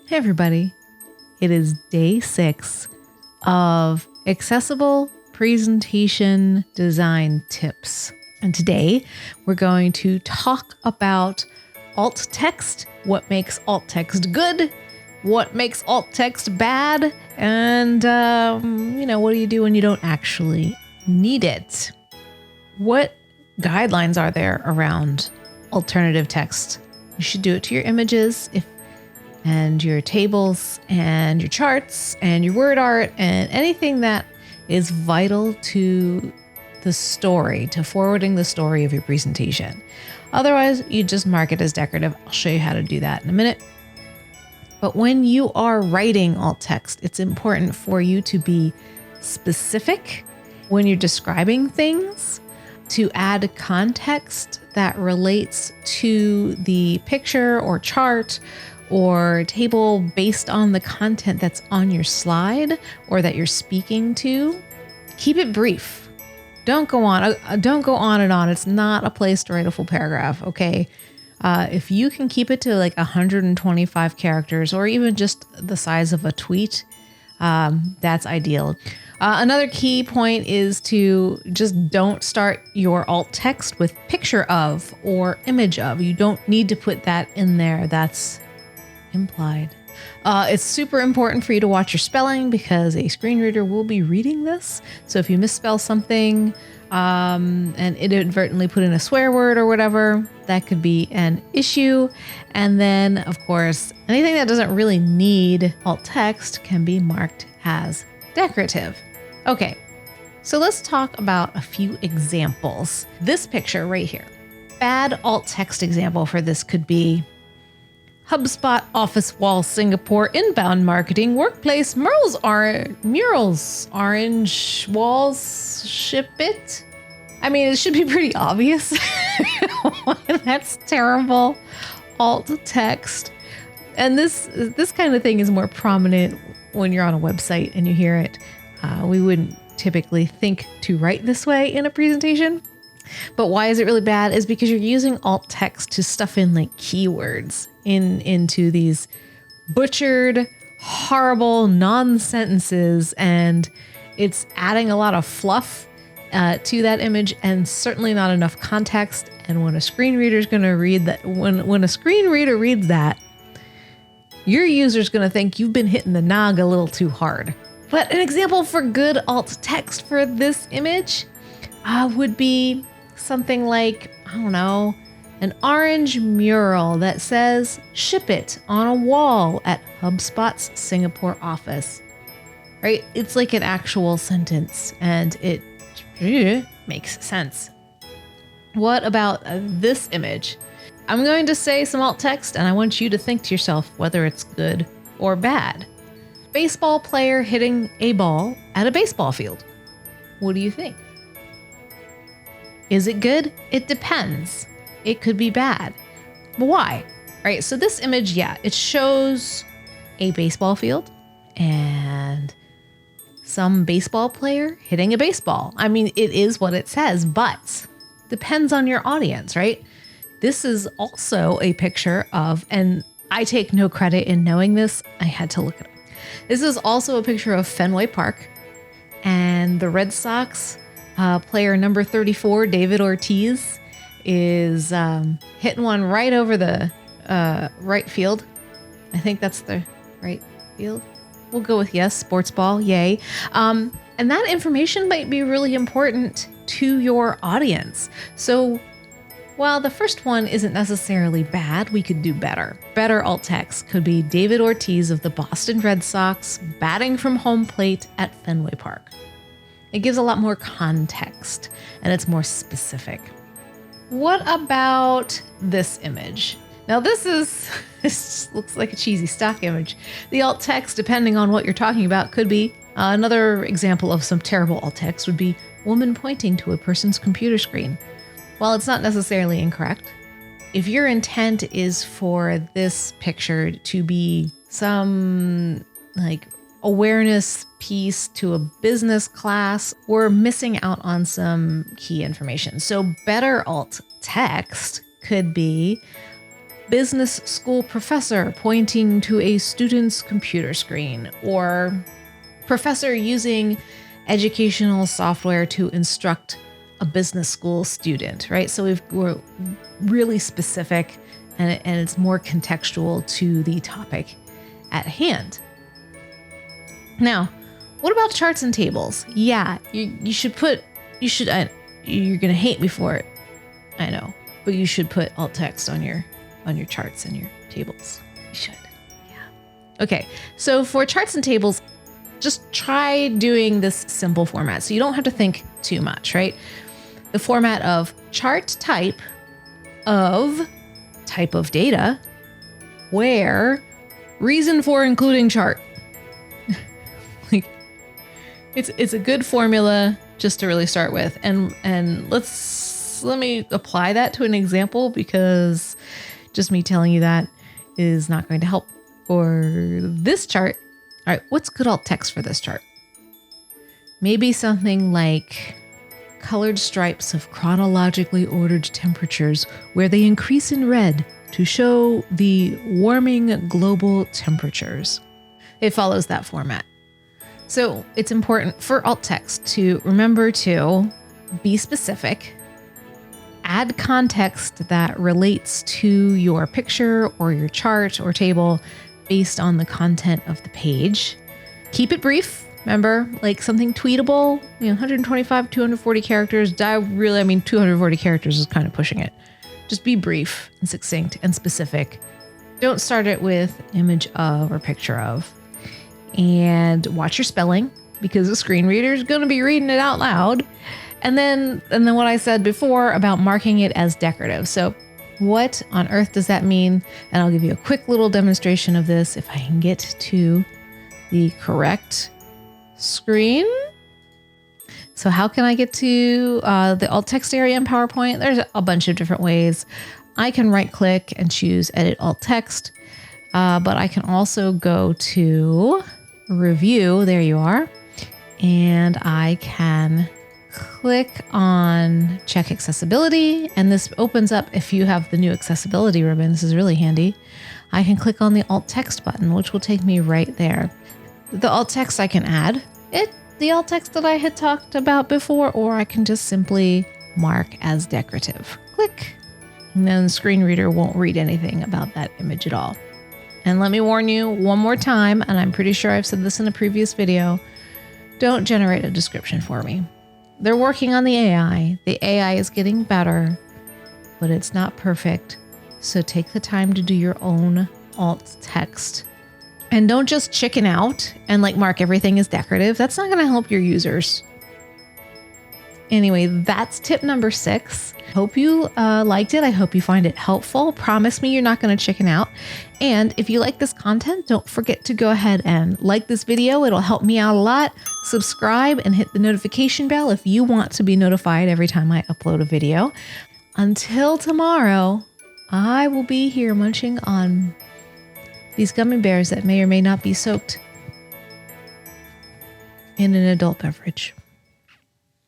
Hey everybody, it is day 6 of accessible presentation design tips. And today we're going to talk about alt text, what makes alt text good, what makes alt text bad, and what do you do when you don't actually need it? What guidelines are there around alternative text? You should do it to your images and your tables and your charts and your word art and anything that is vital to the story, to forwarding the story of your presentation. Otherwise, you just mark it as decorative. I'll show you how to do that in a minute. But when you are writing alt text, it's important for you to be specific when you're describing things, to add context that relates to the picture or chart or table based on the content that's on your slide or that you're speaking to. Keep it brief. Don't go on and on. It's not a place to write a full paragraph, okay? If you can keep it to like 125 characters or even just the size of a tweet, that's ideal. Another key point is to just don't start your alt text with picture of or image of. You don't need to put that in there. That's implied. It's super important for you to watch your spelling because a screen reader will be reading this. So if you misspell something and inadvertently put in a swear word or whatever, that could be an issue. And then, of course, anything that doesn't really need alt text can be marked as decorative. Okay, so let's talk about a few examples. This picture right here. Bad alt text example for this could be HubSpot office wall Singapore inbound marketing workplace murals orange walls ship it. I mean, it should be pretty obvious. That's terrible alt text. And this kind of thing is more prominent when you're on a website and you hear it. We wouldn't typically think to write this way in a presentation. But why is it really bad is because you're using alt text to stuff in like keywords into these butchered, horrible non-sentences, and it's adding a lot of fluff to that image and certainly not enough context. And when a screen reader is going to read that, when a screen reader reads that, your user's going to think you've been hitting the nog a little too hard. But an example for good alt text for this image would be something like, I don't know, an orange mural that says ship it on a wall at HubSpot's Singapore office, right? It's like an actual sentence and it makes sense. What about this image? I'm going to say some alt text and I want you to think to yourself whether it's good or bad. Baseball player hitting a ball at a baseball field. What do you think? Is it good? It depends. It could be bad. But why? All right, so this image, it shows a baseball field and some baseball player hitting a baseball. I mean, it is what it says, but depends on your audience, right? This is also a picture of, and I take no credit in knowing this, I had to look it up. This is also a picture of Fenway Park and the Red Sox player number 34, David Ortiz, is hitting one right over the right field. I think that's the right field. We'll go with yes, sports ball, yay. And that information might be really important to your audience. So while the first one isn't necessarily bad, we could do better. Better alt text could be David Ortiz of the Boston Red Sox batting from home plate at Fenway Park. It gives a lot more context and it's more specific. What about this image? Now this looks like a cheesy stock image. The alt text, depending on what you're talking about, could be another example of some terrible alt text would be woman pointing to a person's computer screen. While it's not necessarily incorrect, if your intent is for this picture to be some like awareness piece to a business class, we're missing out on some key information. So better alt text could be business school professor pointing to a student's computer screen, or professor using educational software to instruct a business school student, right? So we're really specific, and it's more contextual to the topic at hand. Now, what about charts and tables? Yeah, you're going to hate me for it. I know, but you should put alt text on your charts and your tables. You should. Yeah. Okay. So for charts and tables, just try doing this simple format. So you don't have to think too much, right? The format of chart type of data, where reason for including chart. Like, it's a good formula just to really start with. And let me apply that to an example, because just me telling you that is not going to help for this chart. All right, what's good alt text for this chart? Maybe something like colored stripes of chronologically ordered temperatures where they increase in red to show the warming global temperatures. It follows that format. So it's important for alt text to remember to be specific, add context that relates to your picture or your chart or table based on the content of the page. Keep it brief. Remember, like something tweetable, 125, 240 characters. 240 characters is kind of pushing it. Just be brief and succinct and specific. Don't start it with image of or picture of. And watch your spelling, because the screen reader is going to be reading it out loud. And then what I said before about marking it as decorative. So what on earth does that mean? And I'll give you a quick little demonstration of this if I can get to the correct screen. So how can I get to the alt text area in PowerPoint? There's a bunch of different ways. I can right click and choose edit alt text, but I can also go to review. There you are. And I can click on check accessibility. And this opens up, if you have the new accessibility ribbon, this is really handy. I can click on the alt text button, which will take me right there. The alt text, I can add the alt text that I had talked about before, or I can just simply mark as decorative. Click. And then the screen reader won't read anything about that image at all. And let me warn you one more time, and I'm pretty sure I've said this in a previous video, don't generate a description for me. They're working on the AI. The AI is getting better, but it's not perfect. So take the time to do your own alt text. And don't just chicken out and mark everything as decorative. That's not going to help your users. Anyway, that's tip number 6. Hope you liked it. I hope you find it helpful. Promise me you're not going to chicken out. And if you like this content, don't forget to go ahead and like this video. It'll help me out a lot. Subscribe and hit the notification bell if you want to be notified every time I upload a video. Until tomorrow, I will be here munching on these gummy bears that may or may not be soaked in an adult beverage.